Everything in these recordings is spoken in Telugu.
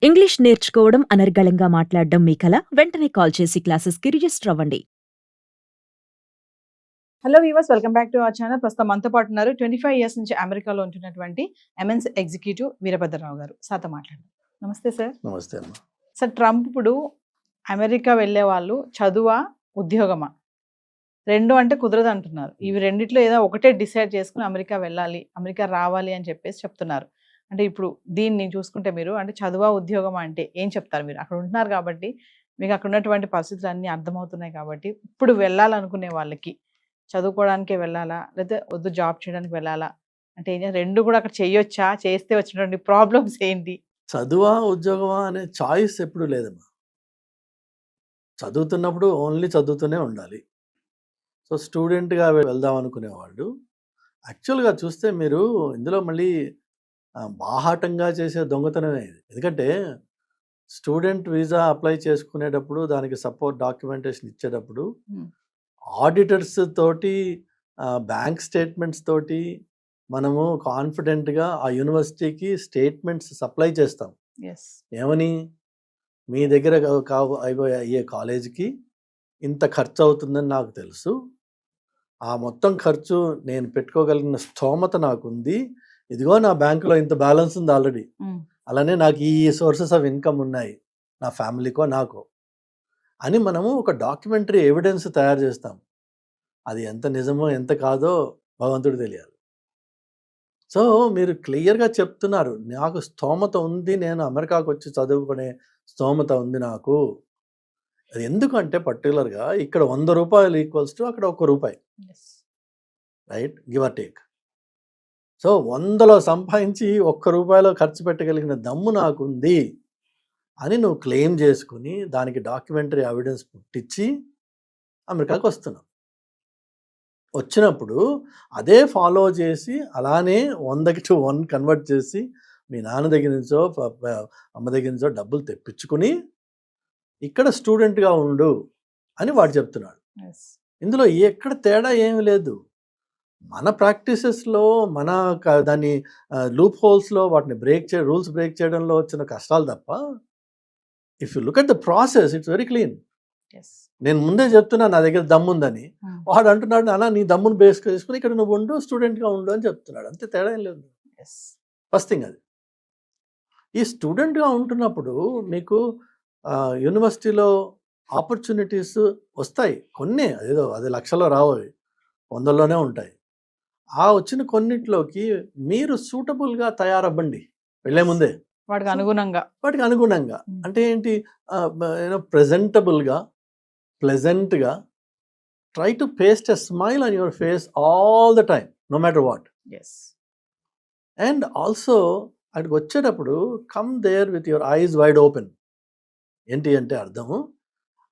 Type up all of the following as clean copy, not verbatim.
ఇంగ్లీష్ నేర్చుకోవడం అనర్గళంగా మాట్లాడడం మీ కల వెంటనే కాల్ చేసి క్లాసెస్కి రిజిస్టర్ అవ్వండి. Hello weavers, welcome back to our channel. ప్రస్తుతం మనతో పాటు ఉన్నారు 25 ఇయర్స్ నుంచి అమెరికాలో ఉంటున్నటువంటి ఎంఎన్స్ ఎగ్జిక్యూటివ్ వీరభద్రరావు గారు. సార్తో మాట్లాడండి. నమస్తే సార్. నమస్తే అమ్మ. సార్, ట్రంప్ ఇప్పుడు అమెరికా వెళ్ళే వాళ్ళు చదువా ఉద్యోగమా రెండు అంటే కుదరదు అంటున్నారు. ఇవి రెండిట్లో ఏదో ఒకటే డిసైడ్ చేసుకుని అమెరికా వెళ్ళాలి, అమెరికా రావాలి అని చెప్పేసి చెప్తున్నారు. అంటే ఇప్పుడు దీన్ని చూసుకుంటే మీరు అంటే చదువా ఉద్యోగమా అంటే ఏం చెప్తారు? మీరు అక్కడ ఉంటున్నారు కాబట్టి మీకు అక్కడ ఉన్నటువంటి పరిస్థితులు అన్నీ అర్థమవుతున్నాయి కాబట్టి ఇప్పుడు వెళ్ళాలనుకునే వాళ్ళకి చదువుకోవడానికే వెళ్ళాలా, లేకపోతే వద్దు జాబ్ చేయడానికి వెళ్ళాలా అంటే ఏం రెండు కూడా అక్కడ చేయొచ్చా? చేస్తే వచ్చినటువంటి ప్రాబ్లమ్స్ ఏంటి? చదువా ఉద్యోగమా అనే చాయిస్ ఎప్పుడు లేదమ్మా. చదువుతున్నప్పుడు ఓన్లీ చదువుతూనే ఉండాలి. సో స్టూడెంట్గా వెళ్దాం అనుకునేవాళ్ళు యాక్చువల్గా చూస్తే మీరు ఇందులో మళ్ళీ బాహాటంగా చేసే దొంగతనమే ఇది. ఎందుకంటే స్టూడెంట్ వీసా అప్లై చేసుకునేటప్పుడు దానికి సపోర్ట్ డాక్యుమెంటేషన్ ఇచ్చేటప్పుడు ఆడిటర్స్ తోటి బ్యాంక్ స్టేట్మెంట్స్ తోటి మనము కాన్ఫిడెంట్గా ఆ యూనివర్సిటీకి స్టేట్మెంట్స్ సప్లై చేస్తాం. ఏమని, మీ దగ్గర అయ్యే కాలేజీకి ఇంత ఖర్చు అవుతుందని నాకు తెలుసు, ఆ మొత్తం ఖర్చు నేను పెట్టుకోగలిగిన స్తోమత నాకుంది, ఇదిగో నా బ్యాంకులో ఇంత బ్యాలెన్స్ ఉంది ఆల్రెడీ, అలానే నాకు ఈ సోర్సెస్ ఆఫ్ ఇన్కమ్ ఉన్నాయి నా ఫ్యామిలీకో నాకో అని మనము ఒక డాక్యుమెంటరీ ఎవిడెన్స్ తయారు చేస్తాం. అది ఎంత నిజమో ఎంత కాదో భగవంతుడు తెలియాలి. సో మీరు క్లియర్గా చెప్తున్నారు, నాకు స్తోమత ఉంది, నేను అమెరికాకు వచ్చి చదువుకునే స్తోమత ఉంది నాకు. అది ఎందుకంటే పర్టికులర్గా ఇక్కడ 100 రూపాయలు ఈక్వల్స్ టు అక్కడ 1 రూపాయి, right, give or take. So 100లో సంపాదించి 1 రూపాయలో ఖర్చు పెట్టగలిగిన దమ్ము నాకుంది అని నువ్వు క్లెయిమ్ చేసుకుని దానికి డాక్యుమెంటరీ ఎవిడెన్స్ పుట్టించి అమెరికాకి వస్తున్నావు. వచ్చినప్పుడు అదే ఫాలో చేసి అలానే 100కి to 1 కన్వర్ట్ చేసి మీ నాన్న దగ్గర నుంచో అమ్మ దగ్గర నుంచో డబ్బులు తెప్పించుకుని ఇక్కడ స్టూడెంట్గా ఉండు అని వాడు చెప్తున్నాడు. ఇందులో ఎక్కడ తేడా ఏమీ లేదు. మన ప్రాక్టీసెస్లో మన దాన్ని లూప్ హోల్స్లో వాటిని రూల్స్ బ్రేక్ చేయడంలో వచ్చిన కష్టాలు తప్ప, if you look at the process it's very clean. నేను ముందే చెప్తున్నా నా దగ్గర దమ్ముందని, వాడు అంటున్నాడు నాన్న నీ దమ్మును బేస్ చేసుకుని ఇక్కడ నువ్వు ఉండు, స్టూడెంట్గా ఉండు అని చెప్తున్నాడు. అంతే, తేడా ఏం లేదు. ఫస్ట్ థింగ్ అది. ఈ స్టూడెంట్గా ఉంటున్నప్పుడు మీకు యూనివర్సిటీలో ఆపర్చునిటీస్ వస్తాయి కొన్ని, అదేదో అది లక్షల్లో రావు, అవి 100లోనే ఉంటాయి. ఆ వచ్చిన కొన్నిట్లోకి మీరు సూటబుల్గా తయారవ్వండి వెళ్ళే ముందే, వాటికి అనుగుణంగా. అంటే ఏంటి, ప్రెజెంటబుల్గా, ప్లెజెంట్గా, try to paste a smile on your face all the time, no matter what. And also అక్కడికి వచ్చేటప్పుడు come there with your eyes wide open. ఏంటి అంటే అర్థము,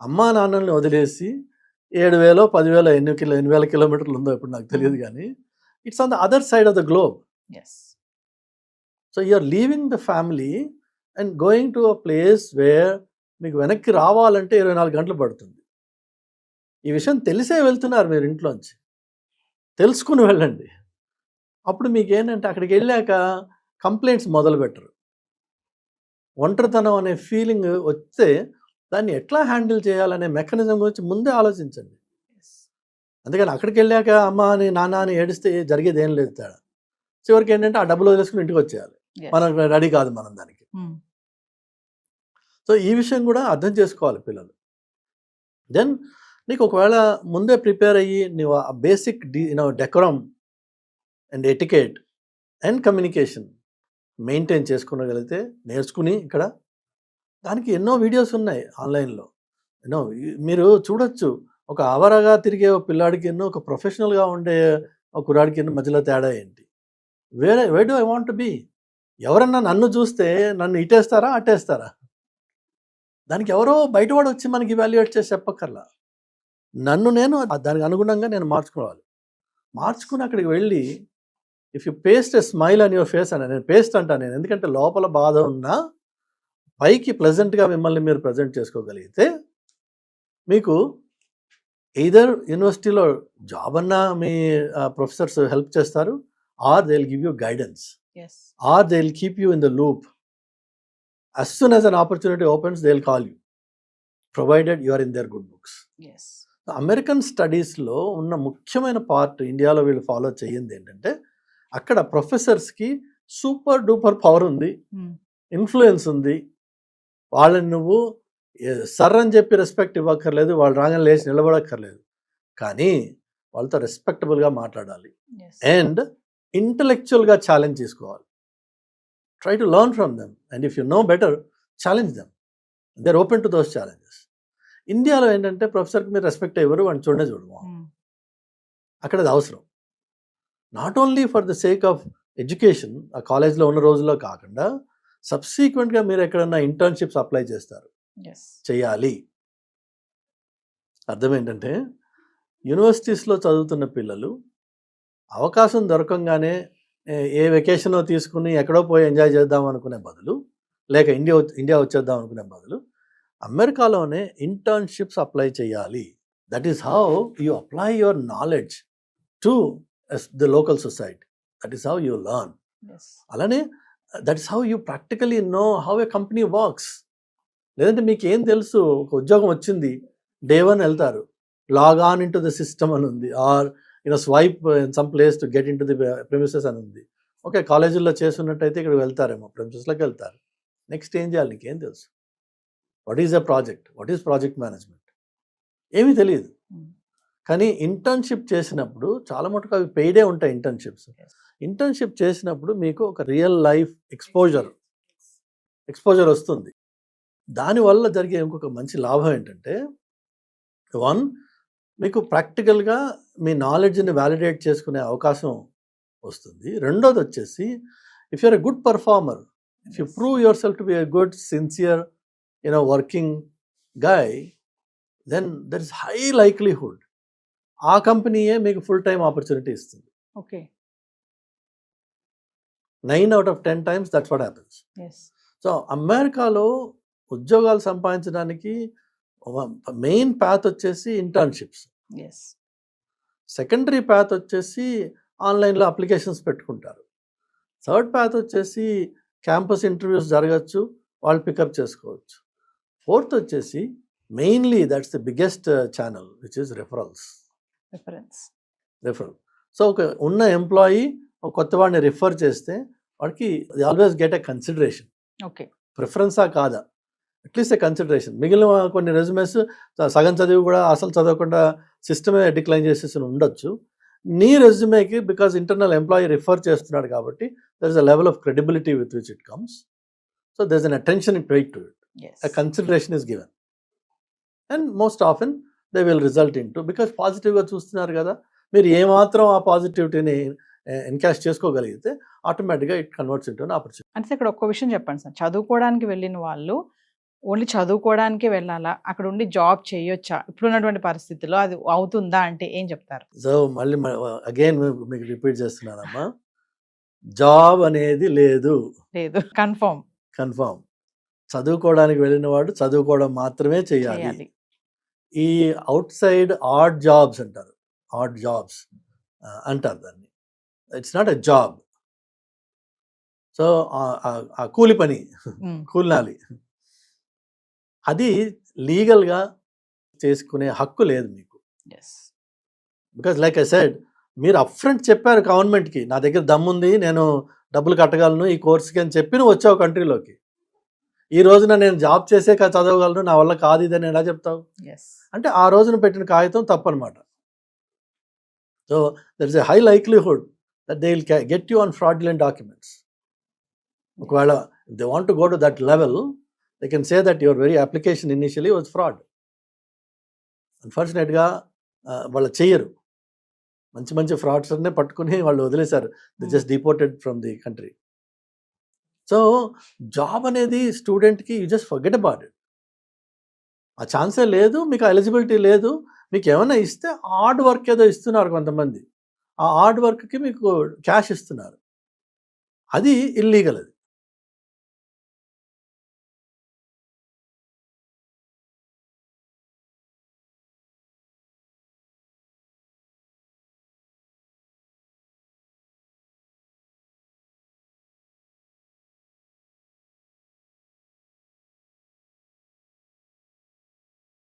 అమ్మా నాన్నల్ని వదిలేసి 7,000 10,000 ఎన్ని వేల కిలోమీటర్లు ఉందో ఇప్పుడు నాకు తెలియదు, కానీ it's on the other side of the globe. So you're leaving the family and going to a place where మీకు వెనక్కి రావాలంటే 24 గంటలు పడుతుంది. ఈ విషయం తెలిసే వెళ్తున్నారు మీరు ఇంట్లోంచి, తెలుసుకుని వెళ్ళండి. అప్పుడు మీకు ఏంటంటే అక్కడికి వెళ్ళాక కంప్లైంట్స్ మొదలు పెట్టరు. ఒంటరితనం అనే ఫీలింగ్ వస్తే దాన్ని ఎట్లా హ్యాండిల్ చేయాలనే మెకానిజం గురించి ముందే ఆలోచించండి. అందుకని అక్కడికి వెళ్ళాక అమ్మ అని నాన్న అని ఏడిస్తే జరిగేది ఏం లేదు తేడా. చివరికి ఏంటంటే ఆ డబ్బులు వదిలేసుకుని ఇంటికి వచ్చేయాలి, మనకు రెడీ కాదు మనం దానికి. సో ఈ విషయం కూడా అర్థం చేసుకోవాలి పిల్లలు. దెన్ నీకు ఒకవేళ ముందే ప్రిపేర్ అయ్యి నువ్వు ఆ basic decorum and etiquette and communication maintain చేసుకోగలిగితే, నేర్చుకుని ఇక్కడ దానికి ఎన్నో వీడియోస్ ఉన్నాయి ఆన్లైన్లో, మీరు చూడొచ్చు. ఒక ఆవరగా తిరిగే పిల్లాడికి ఒక ప్రొఫెషనల్గా ఉండే ఒక కుర్రాడికి మధ్యలో తేడా ఏంటి? Where do I want to be? ఎవరన్నా నన్ను చూస్తే నన్ను ఇటేస్తారా అట్టేస్తారా? దానికి ఎవరో బయటవాడు వచ్చి మనకి ఇవాల్యుయేట్ చేసి చెప్పక్కర్లా. నన్ను నేను దానికి అనుగుణంగా నేను మార్చుకుని అక్కడికి వెళ్ళి if you paste a smile on your face అని, నేను పేస్ట్ అంటాను నేను, ఎందుకంటే లోపల బాధ ఉన్నా పైకి ప్లెజెంట్గా మిమ్మల్ని మీరు ప్రజెంట్ చేసుకోగలిగితే మీకు ఎయిదర్ యూనివర్సిటీలో జాబ్ అన్నా మీ ప్రొఫెసర్స్ హెల్ప్ చేస్తారు, or they will give you guidance, or they will keep you in the loop. as soon as an opportunity opens, they'll call you, provided you are in their good books. Yes. American స్టడీస్లో ఉన్న ముఖ్యమైన పార్ట్ ఇండియాలో వీళ్ళు ఫాలో చేయింది ఏంటంటే, అక్కడ ప్రొఫెసర్స్కి సూపర్ డూపర్ పవర్ ఉంది, ఇన్ఫ్లుయెన్స్ ఉంది. వాళ్ళని నువ్వు సర్ అని చెప్పి రెస్పెక్ట్ ఇవ్వక్కర్లేదు, వాళ్ళు రాగానే లేచి నిలబడక్కర్లేదు, కానీ వాళ్ళతో రెస్పెక్టబుల్గా మాట్లాడాలి ఎస్. అండ్ ఇంటలెక్చువల్గా ఛాలెంజ్ చేసుకోవాలి. Try to learn from them and if you know better challenge them. They are open to those challenges. ఇండియాలో ఏంటంటే ప్రొఫెసర్కి మీరు రెస్పెక్ట్ ఇవ్వరు, వాడిని చూడము. అక్కడ అది అవసరం. Not only for the sake of education, ఆ కాలేజ్లో ఉన్న రోజుల్లో కాకుండా సబ్సీక్వెంట్గా మీరు ఎక్కడన్నా ఇంటర్న్షిప్స్ అప్లై చేస్తారు, ఎస్. చేయాలి. అర్థం ఏంటంటే, యూనివర్సిటీస్లో చదువుతున్న పిల్లలు అవకాశం దొరకంగానే ఏ వెకేషనో తీసుకుని ఎక్కడో పోయి ఎంజాయ్ చేద్దాం అనుకునే బదులు, లేక ఇండియా వచ్చేద్దాం అనుకునే బదులు అమెరికాలోనే ఇంటర్న్షిప్స్ అప్లై చేయాలి. That is how you apply your knowledge to the local society. That is how you learn. Yes. అలానే that is how you practically know how a company works. లేదంటే మీకు ఏం తెలుసు, ఒక ఉద్యోగం వచ్చింది, డే 1 వెళ్తారు, log on into the system అని ఉంది, or swipe in some place to get into the premises అని ఉంది. ఓకే, కాలేజీల్లో చేస్తున్నట్టయితే ఇక్కడ వెళ్తారేమో, ప్రిమిసెస్లోకి వెళ్తారు. నెక్స్ట్ ఏం చేయాలి, నీకేం తెలుసు? What is a project, what is project management, ఏమీ తెలియదు. కానీ ఇంటర్న్షిప్ చేసినప్పుడు చాలా మటుకు అవి పెయిడే ఉంటాయి. ఇంటర్న్షిప్ చేసినప్పుడు మీకు ఒక రియల్ లైఫ్ ఎక్స్పోజర్ వస్తుంది. దానివల్ల జరిగే ఇంకొక మంచి లాభం ఏంటంటే, 1, మీకు ప్రాక్టికల్గా మీ నాలెడ్జ్ని వ్యాలిడేట్ చేసుకునే అవకాశం వస్తుంది. రెండోది వచ్చేసి, if you're a good performer, if you prove yourself to be a good sincere working guy, then there is high likelihood ఆ కంపెనీయే మీకు ఫుల్ టైం ఆపర్చునిటీ ఇస్తుంది. Okay. 9 out of 10 times that's what happens. Yes. So అమెరికాలో ఉద్యోగాలు సంపాదించడానికి మెయిన్ పాత్ వచ్చేసి ఇంటర్న్షిప్స్, ఎస్. సెకండరీ పాత్ వచ్చేసి ఆన్లైన్లో అప్లికేషన్స్ పెట్టుకుంటారు, థర్డ్ పాత్ వచ్చేసి క్యాంపస్ ఇంటర్వ్యూస్ జరగచ్చు, వాళ్ళు పికప్ చేసుకోవచ్చు, ఫోర్త్ వచ్చేసి mainly that's the biggest channel which is referral. So ఒక ఉన్న ఎంప్లాయీ ఒక కొత్త వాడిని రిఫర్ చేస్తే వాడికి always get a consideration. Okay. ప్రిఫరెన్సా కాదా, అట్లీస్ట్ ఎ కన్సిడరేషన్. మిగిలిన కొన్ని రెజ్యూమెస్ సగం చదివి కూడా అసలు చదవకుండా సిస్టమే డిక్లైన్ చేసేసి ఉండొచ్చు. నీ రెజ్యూమేకి బికాజ్ ఇంటర్నల్ ఎంప్లాయీ రిఫర్ చేస్తున్నాడు కాబట్టి there is a level of credibility with which it comes. So there is an attention paid to it. A consideration is given and most often they will result into, because పాజిటివ్గా చూస్తున్నారు కదా, మీరు ఏమాత్రం ఆ పాజిటివిటీని ఎన్కాష్ చేసుకోగలిగితే ఆటోమేటిక్గా ఇట్ కన్వర్ట్స్ ఇంటూ ఆపర్చునిటీ. అంటే ఇక్కడ ఒక్క విషయం చెప్పండి సార్, చదువుకోవడానికి వెళ్ళిన వాళ్ళు ఓన్లీ చదువుకోవడానికే వెళ్ళాలా, అక్కడ ఉండి జాబ్ చేయొచ్చా, ఇప్పుడున్నటువంటి పరిస్థితుల్లో అది అవుతుందా అంటే ఏం చెప్తారు? సో మళ్ళీ అగైన్ మీకు రిపీట్ చేస్తున్నానమ్మా, జాబ్ అనేది లేదు. కన్ఫర్మ్. చదువుకోవడానికి వెళ్ళిన వాడు చదువుకోవడం మాత్రమే చేయాలి. ఈ అవుట్ సైడ్ ఆడ్ జాబ్స్ అంటారు దాన్ని. It's not a job. So ఆ కూలి పని, కూలినాలి, అది లీగల్గా చేసుకునే హక్కు లేదు మీకు. బికాజ్ లైక్ ఐ సెడ్, మీరు అప్ఫ్రంట్ చెప్పారు గవర్నమెంట్కి, నా దగ్గర దమ్ముంది, నేను డబ్బులు కట్టగలను ఈ కోర్స్కి అని చెప్పి నువ్వు వచ్చావు కంట్రీలోకి. ఈ రోజున నేను జాబ్ చేసే చదవగలను, నా వల్ల కాదు ఇదని ఎలా చెప్తావు? అంటే ఆ రోజున పెట్టిన కాగితం తప్పనమాట. So there is a high likelihood that they will get you on fraudulent documents. ఒకవేళ they want to go to that level, they can say that your very application initially was fraud. అన్ఫార్చునేట్గా వాళ్ళు చెయ్యరు. మంచి ఫ్రాడ్స్నే పట్టుకుని వాళ్ళు వదిలేశారు. They just deported from the country. So job అనేది స్టూడెంట్కి you just forget about it. ఆ ఛాన్సే లేదు, మీకు ఎలిజిబిలిటీ లేదు. మీకు ఏమైనా ఇస్తే హార్డ్ వర్క్ ఏదో ఇస్తున్నారు కొంతమంది, ఆ హార్డ్ వర్క్కి మీకు క్యాష్ ఇస్తున్నారు, అది ఇల్లీగల్. అది